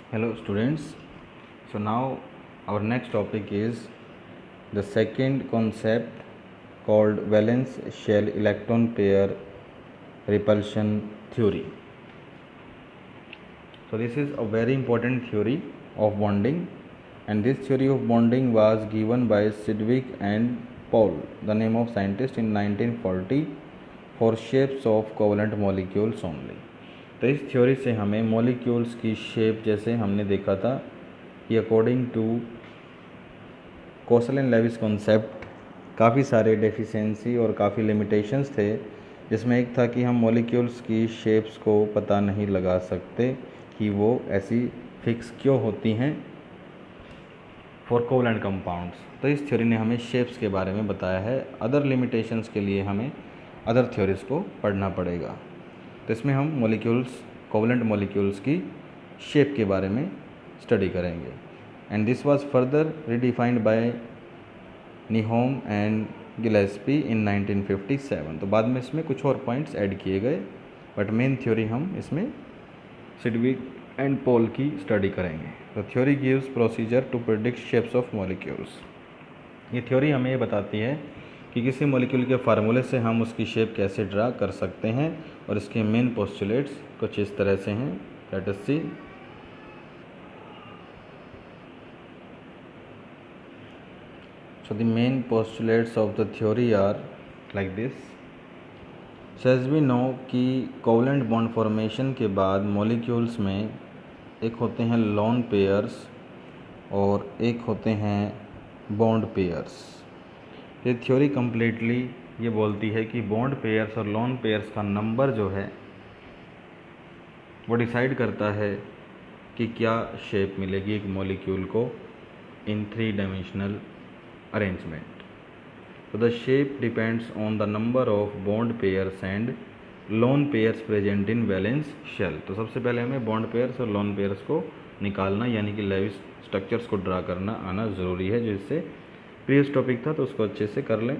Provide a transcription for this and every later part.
Hello students. So now our next topic is the second concept called valence shell electron pair repulsion theory. So this is a very important theory of bonding, and this theory of bonding was given by Sidgwick and Paul, the name of scientist, in 1940 for shapes of covalent molecules only. तो इस theory से हमें molecules की shape, जैसे हमने देखा था कि according to Kossel and Lewis concept काफ़ी सारे डेफिशिएंसी और काफ़ी लिमिटेशंस थे, जिसमें एक था कि हम मॉलिक्यूल्स की शेप्स को पता नहीं लगा सकते कि वो ऐसी फिक्स क्यों होती हैं फॉर कोवलेंट कंपाउंड्स। तो इस थ्योरी ने हमें शेप्स के बारे में बताया है। अदर लिमिटेशंस के लिए हमें अदर थ्योरीज को पढ़ना पड़ेगा। तो इसमें हम मॉलिक्यूल्स, कोवलेंट मॉलिक्यूल्स की शेप के बारे में स्टडी करेंगे। And this was further redefined by निहोम एंड गिलेस्पी इन 1957। तो बाद में इसमें कुछ और पॉइंट्स ऐड किए गए, बट मेन थ्योरी हम इसमें सिडविक एंड पोल की स्टडी करेंगे। तो theory gives procedure to predict shapes of molecules. ये थ्योरी हमें ये बताती है कि किसी मॉलिक्यूल के फार्मूले से हम उसकी शेप कैसे ड्रा कर सकते हैं, और इसके मेन पोस्टुलेट्स कुछ इस तरह से हैं। Let us see. So the main postulates of the theory are like this. So as we know कि कोवलेंट बॉन्ड फॉर्मेशन के बाद मॉलिक्यूल्स में एक होते हैं लोन पेयर्स और एक होते हैं बॉन्ड पेयर्स। ये थ्योरी कम्प्लीटली ये बोलती है कि बॉन्ड पेयर्स और लोन पेयर्स का नंबर जो है वो डिसाइड करता है कि क्या शेप मिलेगी एक मॉलिक्यूल को इन 3 डायमेंशनल अरेंजमेंट। तो the shape depends on the number of bond pairs and lone pairs present in valence shell. तो सबसे पहले हमें बॉन्ड पेयर्स और लोन पेयर्स को निकालना, यानी कि लेविस स्ट्रक्चर्स को ड्रा करना आना ज़रूरी है। जिससे प्रीवियस टॉपिक था तो उसको अच्छे से कर लें।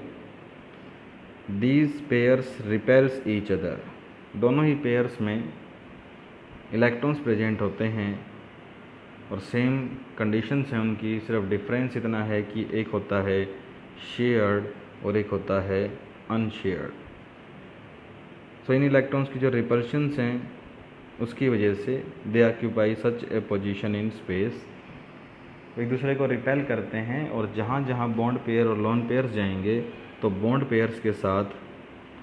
These pairs repels each other. दोनों ही पेयर्स में इलेक्ट्रॉन्स प्रेजेंट होते हैं और सेम कंडीशंस हैं उनकी, सिर्फ डिफरेंस इतना है कि एक होता है शेयर्ड और एक होता है अनशेयर्ड। सो इन इलेक्ट्रॉन्स की जो रिपल्शंस हैं उसकी वजह से दे occupy such A position in space, एक दूसरे को रिपेल करते हैं, और जहाँ जहाँ बॉन्ड पेयर और लोन पेयर्स जाएंगे तो बॉन्ड पेयर्स के साथ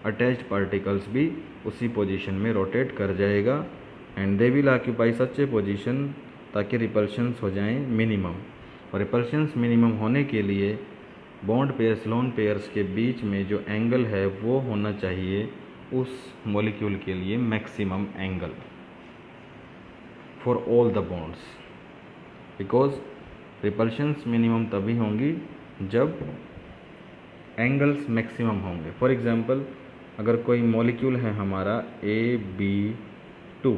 अटैच्ड पार्टिकल्स भी उसी पोजीशन में रोटेट कर जाएगा। And they will occupy such A position ताकि रिपल्शंस हो जाएं मिनिमम। और रिपल्शंस मिनिमम होने के लिए बॉन्ड पेयर्स लोन पेयर्स के बीच में जो एंगल है वो होना चाहिए उस मॉलिक्यूल के लिए maximum angle for all the bonds, because repulsions minimum तभी होंगी जब एंगल्स मैक्सिमम होंगे। फॉर एग्जांपल, अगर कोई मॉलिक्यूल है हमारा AB2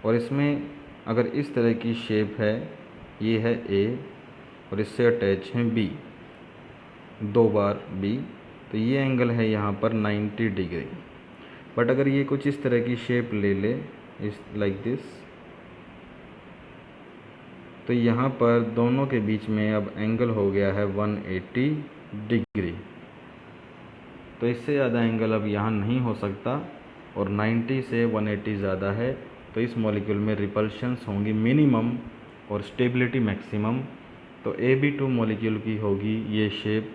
और इसमें अगर इस तरह की शेप है, ये है A और इससे अटैच है B, 2 बार B, तो ये एंगल है यहाँ पर 90 डिग्री। बट अगर ये कुछ इस तरह की शेप ले ले, इस लाइक दिस, तो यहाँ पर दोनों के बीच में अब एंगल हो गया है 180 डिग्री। तो इससे ज़्यादा एंगल अब यहाँ नहीं हो सकता, और 90 से 180 ज़्यादा है, तो इस मॉलिक्यूल में रिपल्शंस होंगी मिनिमम और स्टेबिलिटी मैक्सिमम। तो AB2 मॉलिक्यूल की होगी ये शेप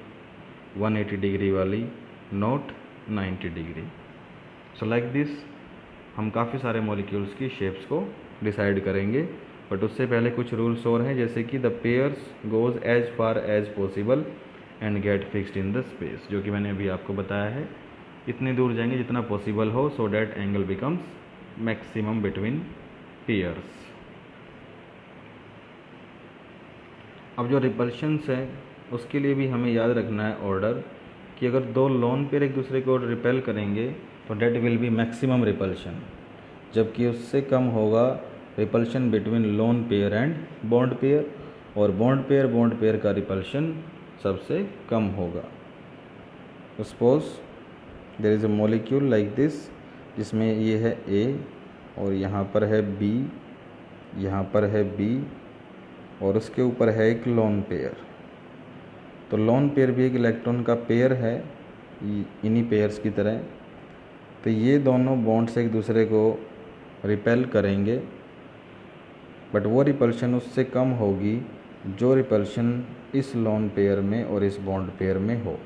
180 डिग्री वाली, not 90 degree. So like this हम काफ़ी सारे मॉलिक्यूल्स की शेप्स को डिसाइड करेंगे, बट उससे पहले कुछ रूल्स और हैं, जैसे कि the pairs goes as far as possible and get fixed in the space, जो कि मैंने अभी आपको बताया है। इतनी दूर जाएंगे जितना पॉसिबल हो, so that angle becomes maximum between pairs. अब जो रिपल्शंस है उसके लिए भी हमें याद रखना है ऑर्डर, कि अगर 2 लोन पेयर एक दूसरे को रिपेल करेंगे तो that will be maximum repulsion, जबकि उससे कम होगा repulsion between lone pair and bond pair, और बॉन्ड पेयर का रिपल्शन सबसे कम होगा। Suppose there is a molecule like this, जिसमें ये है A और यहाँ पर है B, यहाँ पर है B और उसके ऊपर है एक लोन पेयर। तो लोन पेयर भी एक इलेक्ट्रॉन का पेयर है इन्हीं पेयर्स की तरह। तो ये दोनों बॉन्ड्स एक दूसरे को रिपेल करेंगे, बट वो रिपल्शन उससे कम होगी जो रिपल्शन इस लोन पेयर में और इस बॉन्ड पेयर में हो।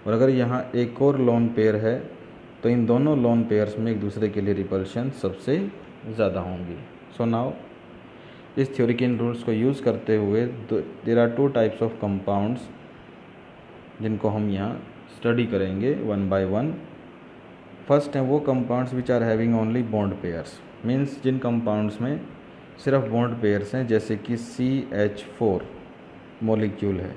और अगर यहाँ एक और लोन पेयर है तो इन दोनों लोन पेयर्स में एक दूसरे के लिए रिपल्शन सबसे ज़्यादा होंगी। सो नाउ इस थ्योरी के इन रूल्स को यूज़ करते हुए there are 2 types of compounds जिनको हम यहाँ स्टडी करेंगे वन बाय वन। फर्स्ट है वो compounds which are having only bond pairs, means जिन कंपाउंड्स में सिर्फ बॉन्ड पेयर्स हैं, जैसे कि CH4 मॉलिक्यूल है।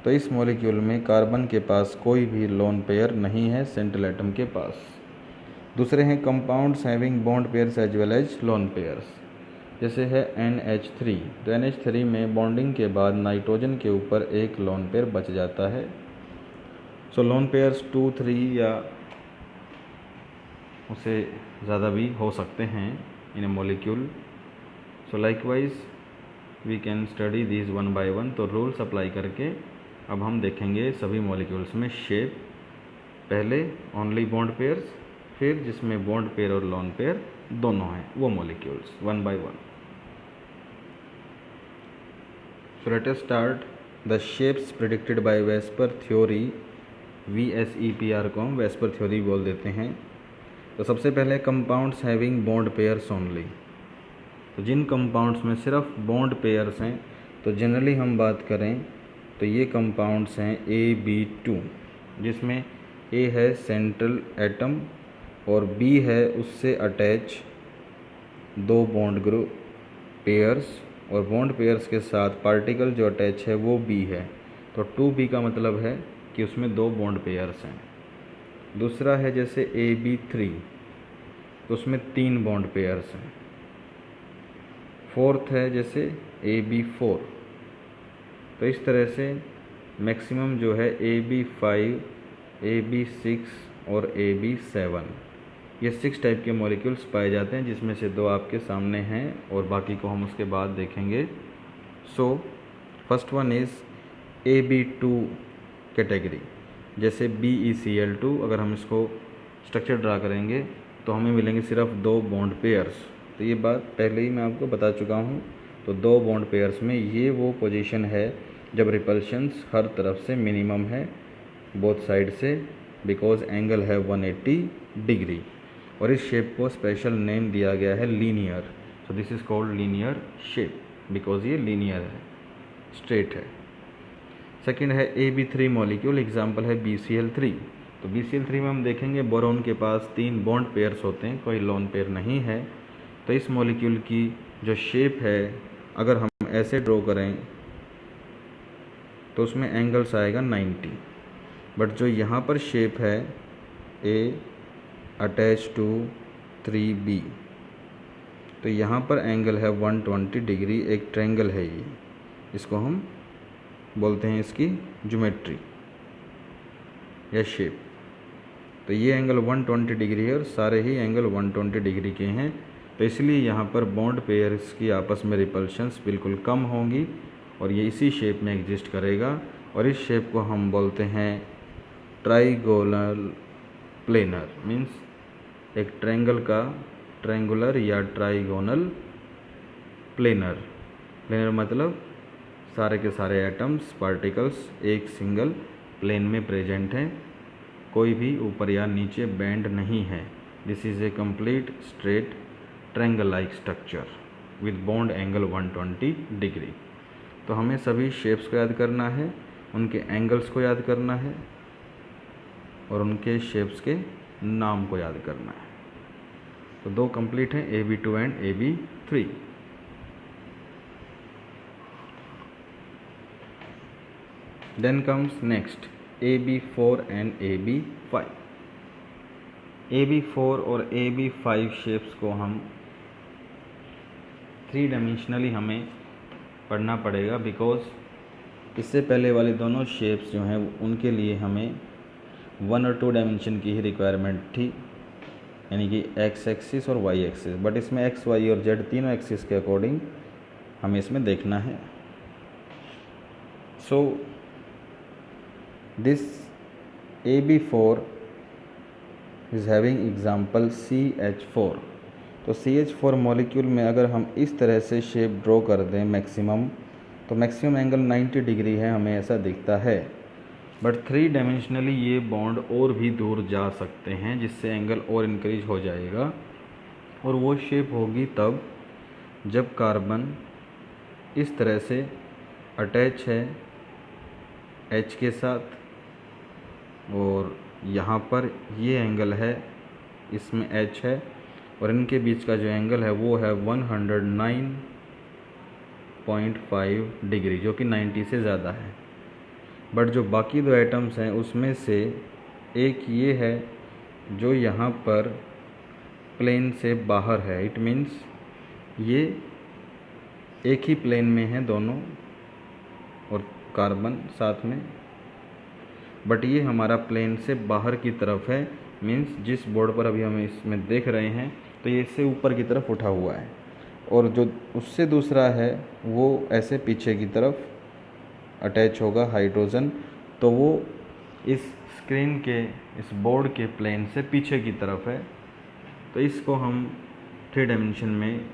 तो इस मॉलिक्यूल में कार्बन के पास कोई भी लोन पेयर नहीं है सेंट्रल एटम के पास। दूसरे हैं compounds having bond pairs as well as lone pairs, जैसे है NH3। तो NH3 में बॉन्डिंग के बाद नाइट्रोजन के ऊपर एक लोन पेयर बच जाता है। सो लोन पेयर्स 2, 3 या उससे ज़्यादा भी हो सकते हैं in a molecule. So likewise we can study this one by one. तो रूल्स अप्लाई करके अब हम देखेंगे सभी मॉलिक्यूल्स में शेप। पहले ओनली बॉन्ड पेयर्स, फिर जिसमें बॉन्ड पेयर और लोन पेयर दोनों हैं वो molecules one by one. So let us start the shapes predicted by VSEPR theory. VSEPR को हम वेस्पर थ्योरी बोल देते हैं। तो सबसे पहले compounds having bond pairs only. तो जिन कंपाउंड्स में सिर्फ बॉन्ड पेयर्स हैं, तो जनरली हम बात करें तो ये कंपाउंड्स हैं AB2, जिसमें A है सेंट्रल एटम और B है उससे अटैच 2 बॉन्ड ग्रुप पेयर्स, और बॉन्ड पेयर्स के साथ पार्टिकल जो अटैच है वो B है। तो 2B का मतलब है कि उसमें 2 बॉन्ड पेयर्स हैं। दूसरा है जैसे AB3, तो उसमें 3 बॉन्ड पेयर्स हैं। फोर्थ है जैसे AB4। तो इस तरह से मैक्सिमम जो है AB5, AB6 और AB7, ये 6 टाइप के मॉलिक्यूल्स पाए जाते हैं, जिसमें से 2 आपके सामने हैं और बाकी को हम उसके बाद देखेंगे। So first one is AB2 category, जैसे BeCl2। अगर हम इसको स्ट्रक्चर ड्रा करेंगे तो हमें मिलेंगे सिर्फ 2 बॉन्ड पेयर्स। तो ये बात पहले ही मैं आपको बता चुका हूँ। तो 2 बॉन्ड पेयर्स में ये वो पोजीशन है जब रिपल्शंस हर तरफ से मिनिमम है बोथ साइड से, बिकॉज एंगल है 180 डिग्री। और इस शेप को स्पेशल नेम दिया गया है linear. So this is called linear shape because ये लीनियर है, स्ट्रेट है। सेकेंड है AB3 मॉलिक्यूल, एग्जाम्पल है BCl3। तो BCl3 में हम देखेंगे बोरोन के पास 3 बॉन्ड पेयर्स होते हैं, कोई लोन पेयर नहीं है। तो इस मॉलिक्यूल की जो शेप है अगर हम ऐसे ड्रॉ करें तो उसमें एंगल्स आएगा 90। बट जो यहाँ पर शेप है A अटैच टू 3B, तो यहाँ पर एंगल है 120 डिग्री, एक ट्रायंगल है ये, इसको हम बोलते हैं इसकी ज्योमेट्री या शेप। तो ये एंगल 120 डिग्री है और सारे ही एंगल 120 डिग्री के हैं। तो इसलिए यहाँ पर बॉन्ड पेयर्स की आपस में रिपल्शंस बिल्कुल कम होंगी और ये इसी शेप में एग्जिस्ट करेगा। और इस शेप को हम बोलते हैं ट्राइगोनल प्लेनर, मीन्स एक ट्रायंगल का ट्रायंगुलर या ट्राइगोनल प्लेनर। प्लेनर मतलब सारे के सारे एटम्स पार्टिकल्स एक सिंगल प्लेन में प्रेजेंट हैं, कोई भी ऊपर या नीचे बैंड नहीं है। This is a complete straight triangle like structure with bond angle 120 degree. तो हमें सभी शेप्स को याद करना है, उनके एंगल्स को याद करना है और उनके शेप्स के नाम को याद करना है। तो 2 कंप्लीट हैं, AB2 and AB3। Then comes next AB4 and AB5। AB4 और AB5 शेप्स को हम 3 डायमेंशनली हमें पढ़ना पड़ेगा, बिकॉज इससे पहले वाली दोनों शेप्स जो हैं उनके लिए हमें 1 और 2 डायमेंशन की ही रिक्वायरमेंट थी। यानी कि एक्स एक्सिस और वाई एक्सिस, बट इसमें एक्स वाई और जेड तीनों एक्सिस के अकॉर्डिंग हमें इसमें देखना है। So this AB4 is having example CH4। तो CH4 मॉलिक्यूल में अगर हम इस तरह से शेप ड्रॉ कर दें मैक्सिमम, तो मैक्सिमम एंगल 90 डिग्री है, हमें ऐसा दिखता है। बट 3 डायमेंशनली ये बॉन्ड और भी दूर जा सकते हैं, जिससे एंगल और इंक्रीज हो जाएगा, और वो शेप होगी तब जब कार्बन इस तरह से अटैच है H के साथ, और यहाँ पर ये एंगल है, इसमें H है, और इनके बीच का जो एंगल है वो है 109.5 डिग्री, जो कि 90 से ज़्यादा है। बट जो बाकी दो एटम्स हैं उसमें से एक ये है जो यहाँ पर प्लेन से बाहर है। इट मीन्स ये एक ही प्लेन में है दोनों, और कार्बन साथ में, बट ये हमारा प्लेन से बाहर की तरफ है। मीन्स जिस बोर्ड पर अभी हम इसमें देख रहे हैं तो ये इससे ऊपर की तरफ उठा हुआ है, और जो उससे दूसरा है वो ऐसे पीछे की तरफ अटैच होगा हाइड्रोजन, तो वो इस स्क्रीन के, इस बोर्ड के प्लेन से पीछे की तरफ है। तो इसको हम 3 डायमेंशन में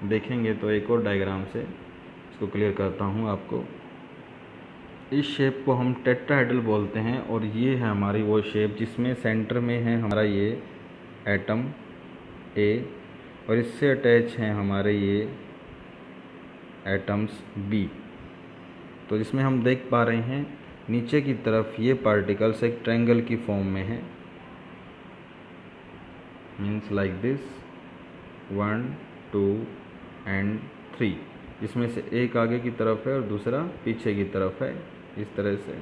देखेंगे। तो एक और डायग्राम से इसको क्लियर करता हूँ आपको। इस शेप को हम टेट्राहेड्रल बोलते हैं, और ये है हमारी वो शेप जिसमें सेंटर में है हमारा ये एटम A, और इससे अटैच हैं हमारे ये एटम्स B। तो जिसमें हम देख पा रहे हैं नीचे की तरफ ये पार्टिकल्स एक ट्रायंगल की फॉर्म में है, मीन्स लाइक दिस 1 2 एंड 3, जिसमें से एक आगे की तरफ है और दूसरा पीछे की तरफ है, इस तरह से।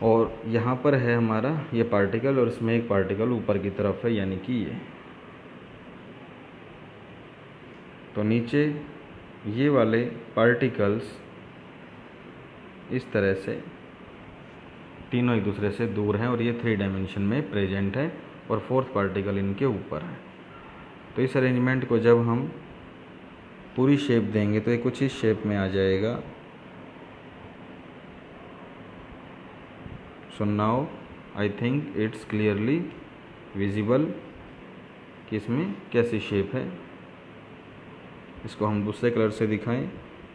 और यहाँ पर है हमारा ये पार्टिकल, और इसमें एक पार्टिकल ऊपर की तरफ है, यानी कि ये। तो नीचे ये वाले पार्टिकल्स इस तरह से तीनों एक दूसरे से दूर हैं, और ये 3 डायमेंशन में प्रेजेंट है, और फोर्थ पार्टिकल इनके ऊपर है। तो इस अरेंजमेंट को जब हम पूरी शेप देंगे तो ये कुछ इस शेप में आ जाएगा। So now I think it's clearly visible कि इसमें कैसी शेप है। इसको हम दूसरे कलर से दिखाएं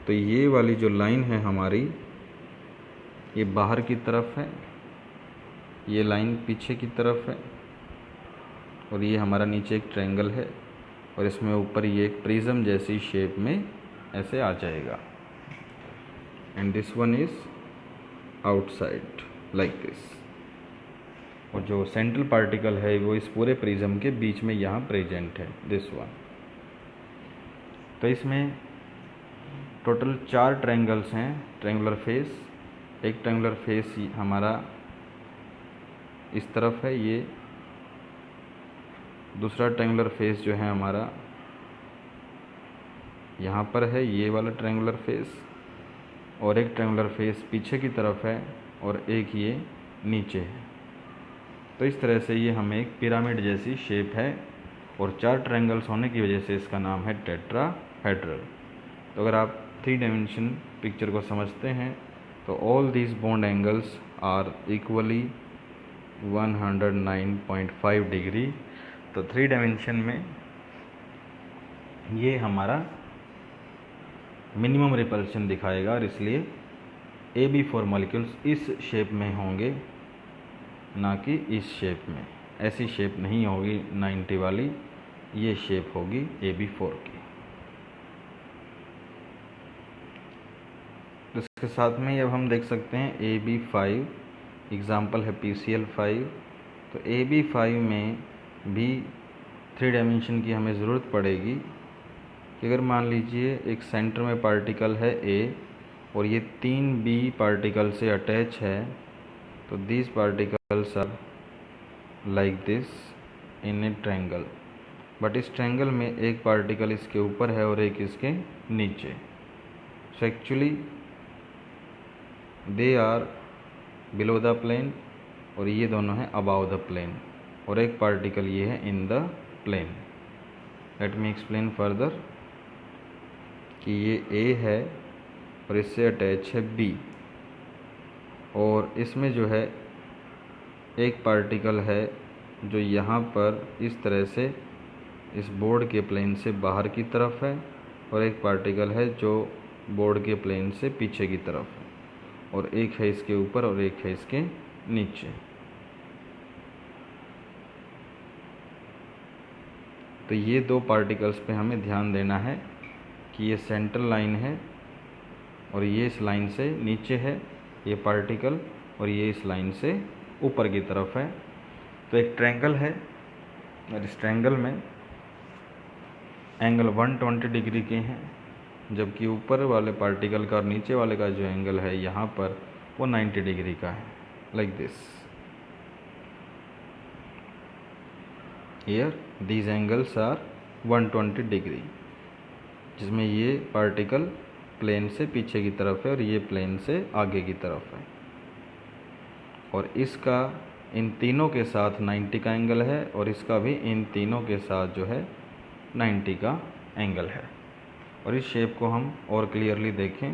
तो ये वाली जो लाइन है हमारी, ये बाहर की तरफ है, ये लाइन पीछे की तरफ है, और ये हमारा नीचे एक ट्रायंगल है, और इसमें ऊपर ये एक प्रिज्म जैसी शेप में ऐसे आ जाएगा। And this one is outside like this, और जो सेंट्रल पार्टिकल है वो इस पूरे प्रिज्म के बीच में यहाँ प्रेजेंट है, दिस वन। तो इसमें टोटल 4 ट्रायंगल्स हैं, ट्रायंगुलर फेस। एक ट्रायंगुलर फेस हमारा इस तरफ है, ये दूसरा ट्रायंगुलर फेस जो है हमारा यहाँ पर है, ये वाला ट्रायंगुलर फेस, और एक ट्रायंगुलर फेस पीछे की तरफ है, और एक ये नीचे है। तो इस तरह से ये हमें एक पिरामिड जैसी शेप है, और 4 ट्रायंगल्स होने की वजह से इसका नाम है टेट्राहेड्रल। तो अगर आप 3 डायमेंशन पिक्चर को समझते हैं तो all these bond angles are equally 109.5 degree. तो 3 डायमेंशन में ये हमारा मिनिमम रिपल्शन दिखाएगा, और इसलिए AB4 मॉलिक्यूल्स इस शेप में होंगे, ना कि इस शेप में। ऐसी शेप नहीं होगी 90 वाली, ये शेप होगी AB4 की। तो इसके साथ में अब हम देख सकते हैं AB5, एग्जाम्पल है PCl5। तो AB5 में भी 3 डायमेंशन की हमें ज़रूरत पड़ेगी कि अगर मान लीजिए एक सेंटर में पार्टिकल है A, और ये 3 B पार्टिकल से अटैच है, तो these particles are like this in a triangle. But इस ट्रायंगल में एक पार्टिकल इसके ऊपर है और एक इसके नीचे। So actually they are below the plane, और ये दोनों हैं अबाव द प्लेन। और एक पार्टिकल ये है in the plane. Let me explain further कि ये ए है और इससे अटैच है बी, और इसमें जो है एक पार्टिकल है जो यहाँ पर इस तरह से इस बोर्ड के प्लेन से बाहर की तरफ है, और एक पार्टिकल है जो बोर्ड के प्लेन से पीछे की तरफ है, और एक है इसके ऊपर और एक है इसके नीचे। तो ये दो पार्टिकल्स पे हमें ध्यान देना है कि ये सेंट्रल लाइन है और ये इस लाइन से नीचे है ये पार्टिकल, और ये इस लाइन से ऊपर की तरफ है। तो एक ट्रायंगल है और इस ट्रायंगल में एंगल 120 डिग्री के हैं, जबकि ऊपर वाले पार्टिकल का और नीचे वाले का जो एंगल है यहाँ पर वो 90 डिग्री का है, like this. Here these angles are 120 degree, जिसमें ये पार्टिकल प्लेन से पीछे की तरफ है और ये प्लेन से आगे की तरफ है, और इसका इन तीनों के साथ 90 का एंगल है, और इसका भी इन तीनों के साथ जो है 90 का एंगल है। और इस शेप को हम और क्लियरली देखें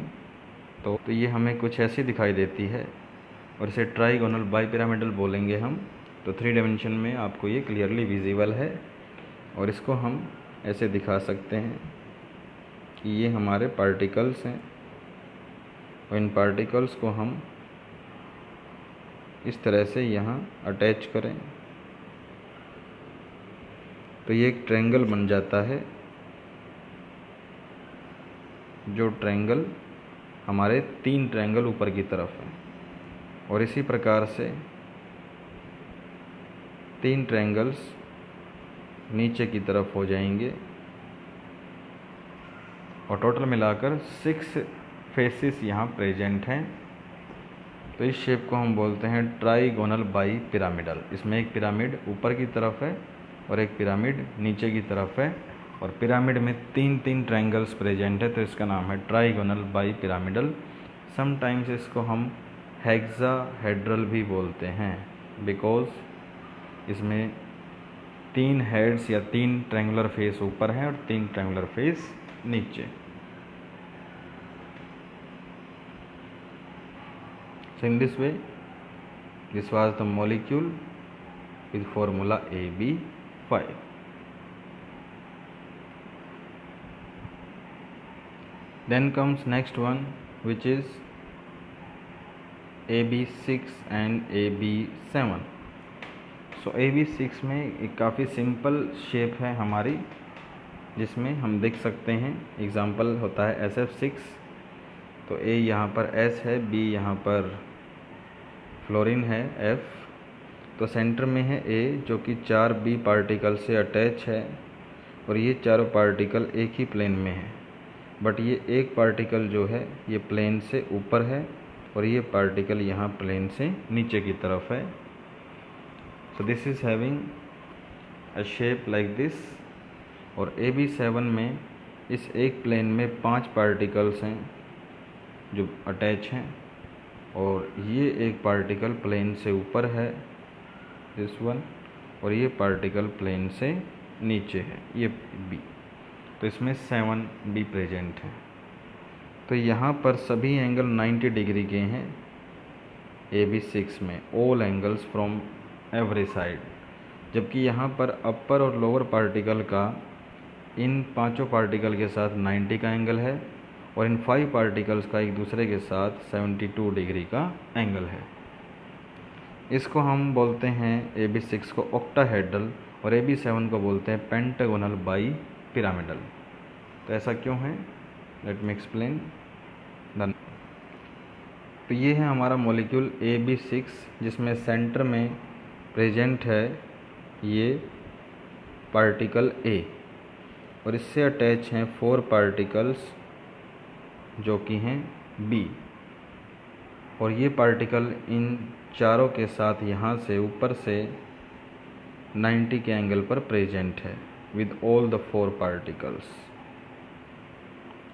तो ये हमें कुछ ऐसी दिखाई देती है, और इसे ट्राइगोनल बाइपिरामिडल बोलेंगे हम। तो 3 डायमेंशन में आपको ये क्लियरली विजिबल है, और इसको हम ऐसे दिखा सकते हैं कि ये हमारे पार्टिकल्स हैं, और इन पार्टिकल्स को हम इस तरह से यहाँ अटैच करें तो ये एक ट्रायंगल बन जाता है, जो ट्रायंगल हमारे 3 ट्रायंगल ऊपर की तरफ हैं, और इसी प्रकार से 3 ट्रायंगल्स नीचे की तरफ हो जाएंगे, और टोटल मिलाकर 6 फेसेस यहाँ प्रेजेंट हैं। तो इस शेप को हम बोलते हैं ट्राइगोनल बाई पिरामिडल। इसमें एक पिरामिड ऊपर की तरफ है और एक पिरामिड नीचे की तरफ है, और पिरामिड में 3 ट्रायंगल्स प्रेजेंट है, तो इसका नाम है ट्राइगोनल बाई पिरामिडल। समटाइम्स इसको हम हेक्साहेड्रल भी बोलते हैं, बिकॉज इसमें 3 हेड्स या 3 ट्रायंगुलर फेस ऊपर हैं और 3 ट्रायंगुलर फेस नीचे। So in this way, this was the molecule with formula AB5. Then comes next one, which is AB6 and AB7. So AB6 में एक काफ़ी सिंपल शेप है हमारी, जिसमें हम देख सकते हैं एग्जाम्पल होता है SF6। तो A यहाँ पर S है, B यहाँ पर फ्लोरीन है F, तो सेंटर में है A जो कि 4 B पार्टिकल से अटैच है, और ये चारों पार्टिकल एक ही प्लेन में है, बट ये एक पार्टिकल जो है ये प्लेन से ऊपर है और ये पार्टिकल यहाँ प्लेन से नीचे की तरफ है। So this is having a shape like this. और AB7 में इस एक प्लेन में 5 पार्टिकल्स हैं जो अटैच हैं, और ये एक पार्टिकल प्लेन से ऊपर है दिस वन, और ये पार्टिकल प्लेन से नीचे है ये B। तो इसमें 7 B प्रेजेंट हैं। तो यहाँ पर सभी एंगल 90 डिग्री के हैं AB6 में, all angles from every side, जबकि यहाँ पर अपर और लोअर पार्टिकल का इन 5 पार्टिकल के साथ 90 का एंगल है, और इन 5 पार्टिकल्स का एक दूसरे के साथ 72 डिग्री का एंगल है। इसको हम बोलते हैं AB6 को ऑक्टाहेड्रल, और AB7 को बोलते हैं पेंटागोनल बाई पिरामिडल। तो ऐसा क्यों है, लेट मी एक्सप्लेन। तो ये है हमारा मॉलिक्यूल AB6, जिसमें सेंटर में प्रेजेंट है ये पार्टिकल A, और इससे अटैच हैं 4 पार्टिकल्स जो कि हैं B, और ये पार्टिकल इन चारों के साथ यहाँ से ऊपर से 90 के एंगल पर प्रेजेंट है विद ऑल द 4 पार्टिकल्स,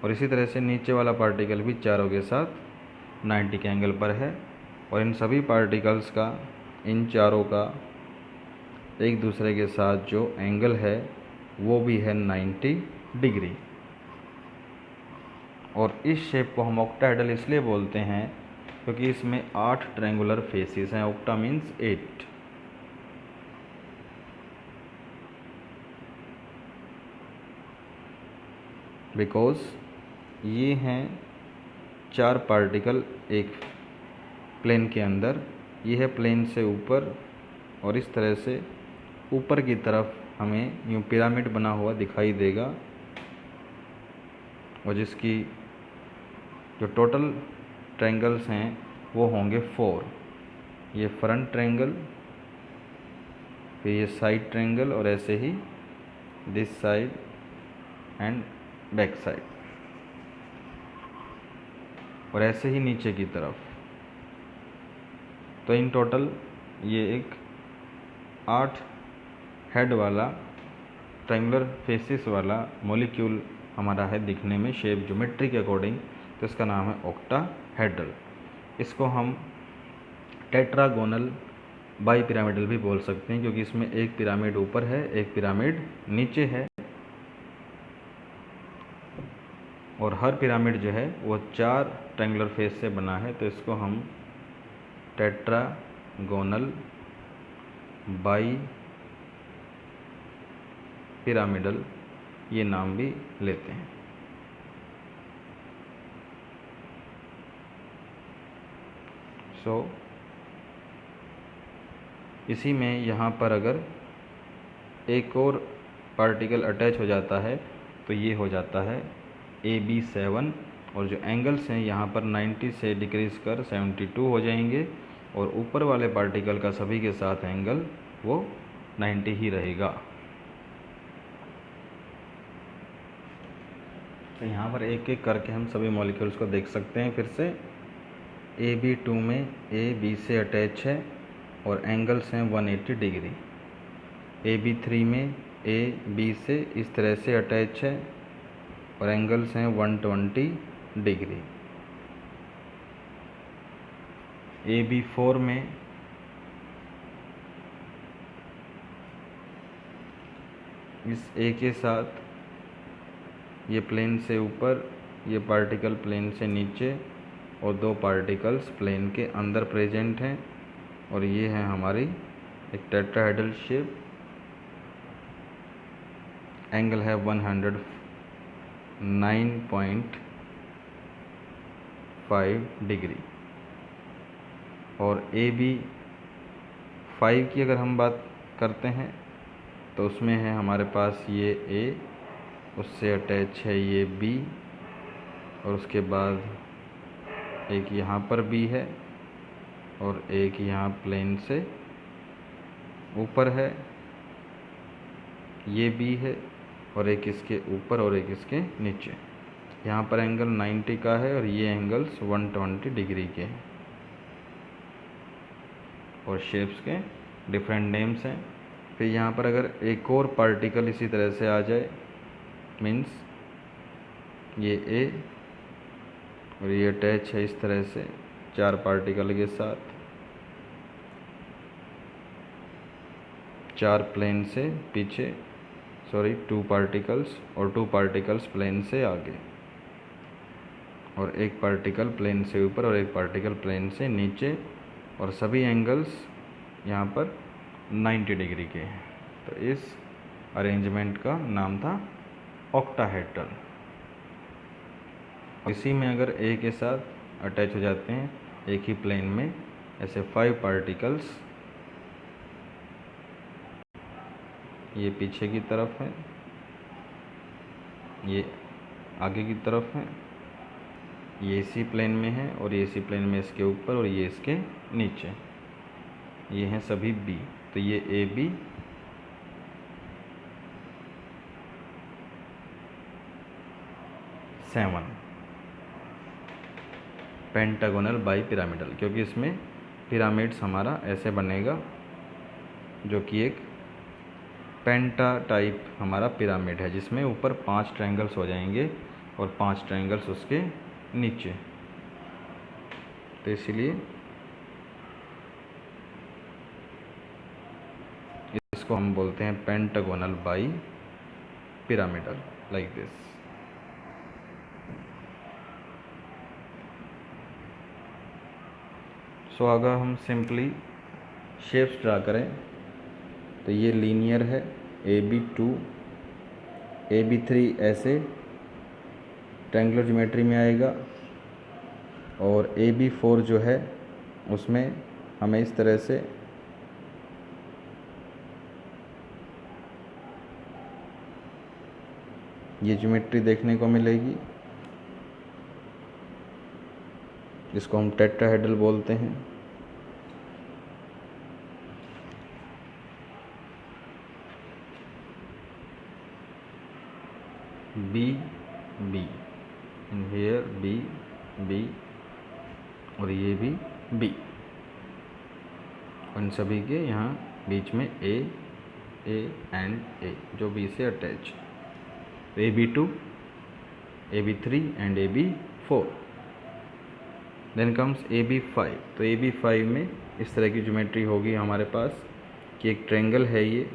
और इसी तरह से नीचे वाला पार्टिकल भी चारों के साथ 90 के एंगल पर है, और इन सभी पार्टिकल्स का इन चारों का एक दूसरे के साथ जो एंगल है वो भी है 90 डिग्री। और इस शेप को हम ऑक्टाहेड्रल इसलिए बोलते हैं क्योंकि इसमें 8 ट्रायंगुलर फेसेस हैं। Octa means 8। बिकॉज ये हैं 4 पार्टिकल एक प्लेन के अंदर। ये है प्लेन से ऊपर और इस तरह से ऊपर की तरफ हमें यूँ पिरामिड बना हुआ दिखाई देगा, और जिसकी जो टोटल ट्रायंगल्स हैं वो होंगे 4। ये फ्रंट ट्रायंगल, फिर ये साइड ट्रायंगल, और ऐसे ही this side and back side, और ऐसे ही नीचे की तरफ। तो इन टोटल ये एक 8 हेड वाला ट्रायंगुलर फेसेस वाला मॉलिक्यूल हमारा है दिखने में, शेप ज्योमेट्री के अकॉर्डिंग। तो इसका नाम है ऑक्टाहेड्रल। इसको हम टेट्रागोनल बाई पिरामिडल भी बोल सकते हैं, क्योंकि इसमें एक पिरामिड ऊपर है, एक पिरामिड नीचे है, और हर पिरामिड जो है वो 4 ट्रायंगुलर फेस से बना है। तो इसको हम टेट्रागोनल बाई पिरामिडल ये नाम भी लेते हैं। इसी में यहाँ पर अगर एक और पार्टिकल अटैच हो जाता है तो ये हो जाता है AB7, और जो एंगल्स हैं यहाँ पर 90 से डिक्रीज कर 72 हो जाएंगे, और ऊपर वाले पार्टिकल का सभी के साथ एंगल वो 90 ही रहेगा। तो यहाँ पर एक एक करके हम सभी मॉलिक्यूल्स को देख सकते हैं। फिर से AB2 में A B से अटैच है और एंगल्स हैं 180 डिग्री। AB3 में A B से इस तरह से अटैच है और एंगल्स हैं 120 डिग्री। AB4 में इस A के साथ ये प्लेन से ऊपर, ये पार्टिकल प्लेन से नीचे, और 2 पार्टिकल्स प्लेन के अंदर प्रेजेंट हैं, और ये है हमारी एक टेट्राहेड्रल शेप। एंगल है 109.5 डिग्री। और AB5 की अगर हम बात करते हैं तो उसमें है हमारे पास ये A, उससे अटैच है ये B, और उसके बाद एक यहाँ पर B है, और एक यहाँ प्लेन से ऊपर है, ये B है, और एक इसके ऊपर और एक इसके नीचे। यहाँ पर एंगल 90 का है और ये एंगल्स 120 डिग्री के हैं, और शेप्स के डिफरेंट नेम्स हैं। फिर यहाँ पर अगर एक और पार्टिकल इसी तरह से आ जाए, मीन्स ये A और ये अटैच है इस तरह से 4 पार्टिकल के साथ, 4 प्लेन से पीछे, 2 पार्टिकल्स, और 2 पार्टिकल्स प्लेन से आगे, और एक पार्टिकल प्लेन से ऊपर और एक पार्टिकल प्लेन से नीचे, और सभी एंगल्स यहाँ पर 90 डिग्री के हैं। तो इस अरेंजमेंट का नाम था ऑक्टाहेड्रल। इसी में अगर A के साथ अटैच हो जाते हैं एक ही प्लेन में ऐसे 5 पार्टिकल्स, ये पीछे की तरफ है, ये आगे की तरफ है, ये इसी प्लेन में है, और ये इसी प्लेन में इसके ऊपर, और ये इसके नीचे, ये हैं सभी B। तो ये AB, seven pentagonal bi pyramidal, क्योंकि इसमें पिरामिड्स हमारा ऐसे बनेगा, जो कि एक पेंटा टाइप हमारा पिरामिड है, जिसमें ऊपर 5 ट्रायंगल्स हो जाएंगे और 5 ट्रायंगल्स उसके नीचे। तो इसलिए इसको हम बोलते हैं pentagonal bipyramidal, like this. So अगर हम सिंपली शेप्स ड्रा करें तो ये लीनियर है, AB2 AB3 ऐसे ट्रायंगुलर ज्योमेट्री में आएगा, और AB4 जो है उसमें हमें इस तरह से ये ज्योमेट्री देखने को मिलेगी, जिसको हम टेट्राहेड्रल बोलते हैं। B B and here B B और ये भी B, उन सभी के यहाँ बीच में A एंड A जो B से अटैच, AB2 AB3 and AB4। Then comes AB5। तो AB5 में इस तरह की ज्योमेट्री होगी हमारे पास कि एक ट्रायंगल है ये,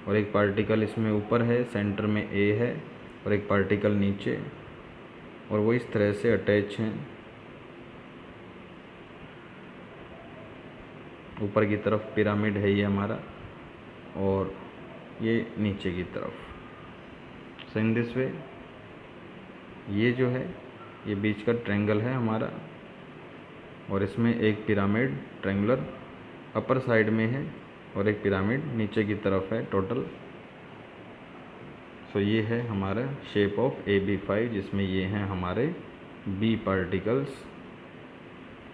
और एक पार्टिकल इसमें ऊपर है, सेंटर में A है और एक पार्टिकल नीचे, और वो इस तरह से अटैच हैं। ऊपर की तरफ पिरामिड है ये हमारा, और ये नीचे की तरफ। सो इन दिस वे ये जो है ये बीच का ट्रायंगल है हमारा, और इसमें एक पिरामिड ट्रायंगुलर अपर साइड में है और एक पिरामिड नीचे की तरफ है टोटल। सो ये है हमारा शेप ऑफ AB5, जिसमें ये हैं हमारे B पार्टिकल्स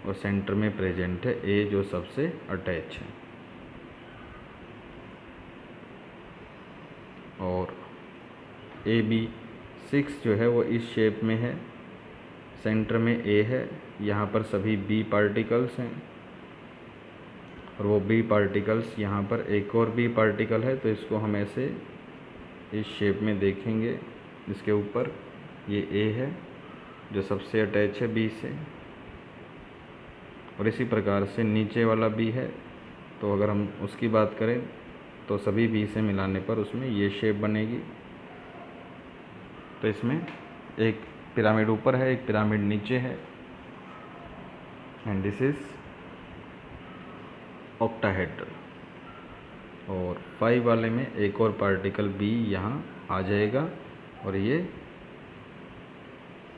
और सेंटर में प्रेजेंट है A जो सबसे अटैच है। और AB6 जो है वो इस शेप में है, सेंटर में A है, यहाँ पर सभी B पार्टिकल्स हैं, और वो B पार्टिकल्स यहाँ पर एक और B पार्टिकल है, तो इसको हम ऐसे इस शेप में देखेंगे। इसके ऊपर ये A है जो सबसे अटैच है B से, और इसी प्रकार से नीचे वाला B है, तो अगर हम उसकी बात करें तो सभी B से मिलाने पर उसमें ये शेप बनेगी। तो इसमें एक पिरामिड ऊपर है, एक पिरामिड नीचे है, एंड दिस इज ऑक्टाहेड्रल। और 5 वाले में एक और पार्टिकल B यहाँ आ जाएगा, और ये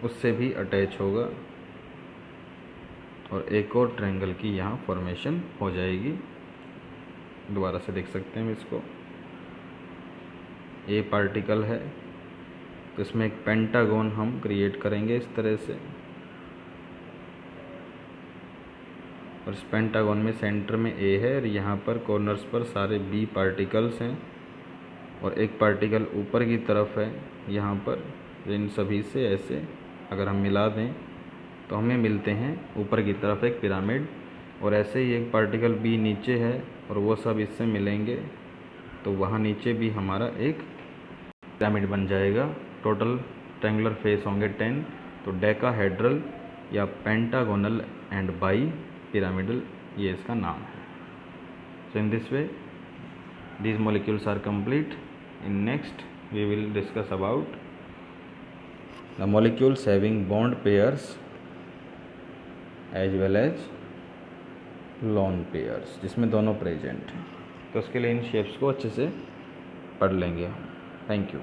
उससे भी अटैच होगा, और एक और ट्रायंगल की यहाँ फॉर्मेशन हो जाएगी। दोबारा से देख सकते हैं इसको, A पार्टिकल है तो इसमें एक पेंटागन हम क्रिएट करेंगे इस तरह से, और इस पेंटागन में सेंटर में A है, और यहाँ पर कॉर्नर्स पर सारे B पार्टिकल्स हैं, और एक पार्टिकल ऊपर की तरफ है यहाँ पर। इन सभी से ऐसे अगर हम मिला दें तो हमें मिलते हैं ऊपर की तरफ एक पिरामिड, और ऐसे ही एक पार्टिकल B नीचे है, और वो सब इससे मिलेंगे तो वहाँ नीचे भी हमारा एक पिरामिड बन जाएगा। टोटल ट्रायंगुलर फेस होंगे 10। तो डेकाहेड्रल या पेंटागोनल एंड बाई पिरामिडल ये इसका नाम है। So in this way these molecules are complete. In next we will discuss about the molecules having bond pairs as well as lone pairs, जिसमें दोनों present हैं। तो उसके लिए इन शेप्स को अच्छे से पढ़ लेंगे हम। Thank you.